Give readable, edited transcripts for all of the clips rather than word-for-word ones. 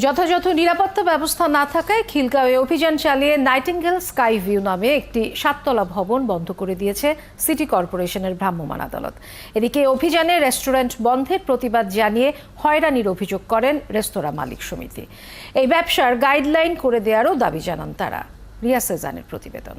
যথাযথ নিরাপত্তা ব্যবস্থা না থাকায় খিলগাঁওয়ে অভিযান চালিয়ে নাইটিঙ্গেল স্কাই ভিউ নামে একটি 7তলা ভবন বন্ধ করে দিয়েছে সিটি কর্পোরেশনের ভ্রাম্যমাণ আদালত। এদিকে অভিযানে রেস্টুরেন্ট বন্ধের প্রতিবাদ জানিয়ে হয়রানির অভিযোগ করেন রেস্তোরাঁ মালিক সমিতি। এই ব্যবসার গাইডলাইন করে দেওয়ারও দাবি জানান তারা। রিয়া সেজানের প্রতিবেদন।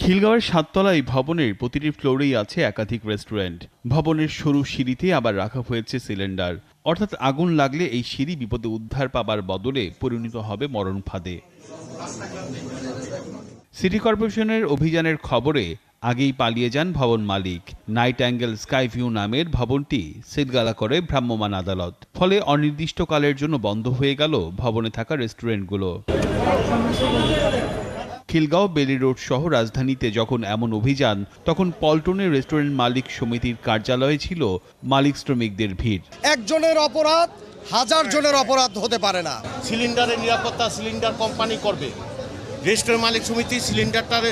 খিলগাঁওয়ের 7তলা এই ভবনের প্রতিটি ফ্লোরেই আছে একাধিক রেস্টুরেন্ট। ভবনের সরু সিঁড়িতে আবার রাখা হয়েছে সিলিন্ডার, অর্থাৎ আগুন লাগলে এই সিঁড়ি বিপদে উদ্ধার পাবার বদলে পরিণত হবে মরণ ফাঁদে। সিটি কর্পোরেশনের অভিযানের খবরে আগেই পালিয়ে যান ভবন মালিক। নাইট অ্যাঙ্গেল স্কাই ভিউ নামের ভবনটি সিলগালা করে ভ্রাম্যমাণ আদালত। ফলে অনির্দিষ্টকালের জন্য বন্ধ হয়ে গেল ভবনে থাকা রেস্টুরেন্টগুলো। খিলগাঁও বেলি রোড সহ রাজধানীতে যখন এমন অভিযান, তখন পল্টনের রেস্টুরেন্ট মালিক সমিতির কার্যালয়ে ছিল মালিক শ্রমিকদের ভিড়। একজনের অপরাধ হাজার জনের অপরাধ হতে পারে না। সিলিন্ডারের নিরাপত্তা সিলিন্ডার কোম্পানি করবে, রেস্টুরেন্ট মালিক সমিতি সিলিন্ডারটারে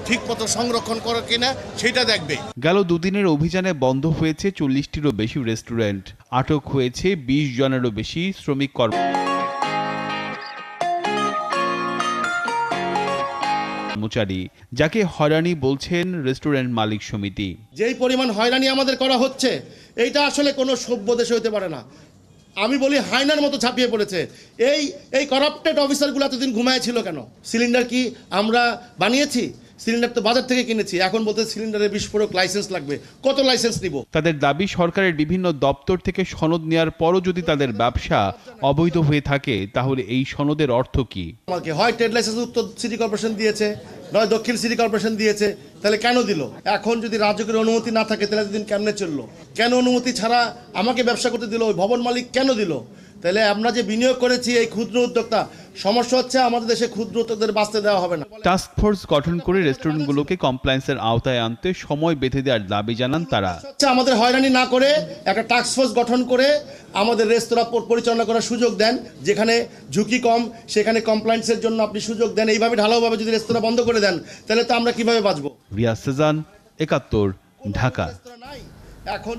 ঠিক মতো সংরক্ষণ করে কিনা সেটা দেখবে। গেল দুদিনের অভিযানে বন্ধ হয়েছে 40টিরও বেশি রেস্টুরেন্ট, আটক হয়েছে 20 জনেরও বেশি শ্রমিক কর্মচারী, যাকে হয়রানি বলছেন রেস্টুরেন্ট মালিক সমিতি। যেই পরিমাণ হয়রানি আমাদের করা হচ্ছে, এইটা আসলে কোনো সভ্য দেশে হতে পারে না। আমি বলি হায়নার মতো ছাপিয়ে পড়েছে। এই করাপ্টেড অফিসারগুলো এতদিন ঘুমায় ছিল কেন? সিলিন্ডার কি আমরা বানিয়েছি? সিলিন্ডার তো বাজার থেকে কিনেছি। এখন বলতে সিলিন্ডারের বিস্ফোরক লাইসেন্স লাগবে। কত লাইসেন্স নিব? তাদের দাবি, সরকারের বিভিন্ন দপ্তর থেকে সনদ নেওয়ার পরও যদি তাদের ব্যবসা অবৈধ হয়ে থাকে, তাহলে এই সনদের অর্থ কি? আমাকে হয় ট্রেড লাইসেন্স উত্তর সিটি কর্পোরেশন দিয়েছে, নয় দক্ষিণ সিটি কর্পোরেশন দিয়েছে, তাহলে কেন দিল? এখন যদি রাজ্যের অনুমতি না থাকে তাহলে এতদিন কেমনে চললো? কেন অনুমতি ছাড়া আমাকে ব্যবসা করতে দিল? ওই ভবন মালিক কেন দিল? তাহলে আমরা যে বিনিয়োগ করেছি এই ক্ষুদ্র উদ্যোক্তা, সমস্যা হচ্ছে আমাদের দেশে ক্ষুদ্র উদ্যোক্তাদের বাঁচতে দেওয়া হবে না। টাস্ক ফোর্স গঠন করে রেস্টুরেন্টগুলোকে কমপ্লায়েন্সের আওতায় আনতে সময় বেঁধে দেওয়ার দাবি জানান তারা। আমাদের হয়রানি না করে একটা টাস্ক ফোর্স গঠন করে আমাদের রেস্তোরাঁ পরিচালনা করার সুযোগ দেন, যেখানে ঝুঁকি কম সেখানে কমপ্লায়েন্সের জন্য আপনি সুযোগ দেন। এইভাবে ঢালাওভাবে যদি রেস্তোরাঁ বন্ধ করে দেন, তাহলে তো আমরা কিভাবে বাঁচবো? রিয়াজ সেজান, ৭১, ঢাকা। এখন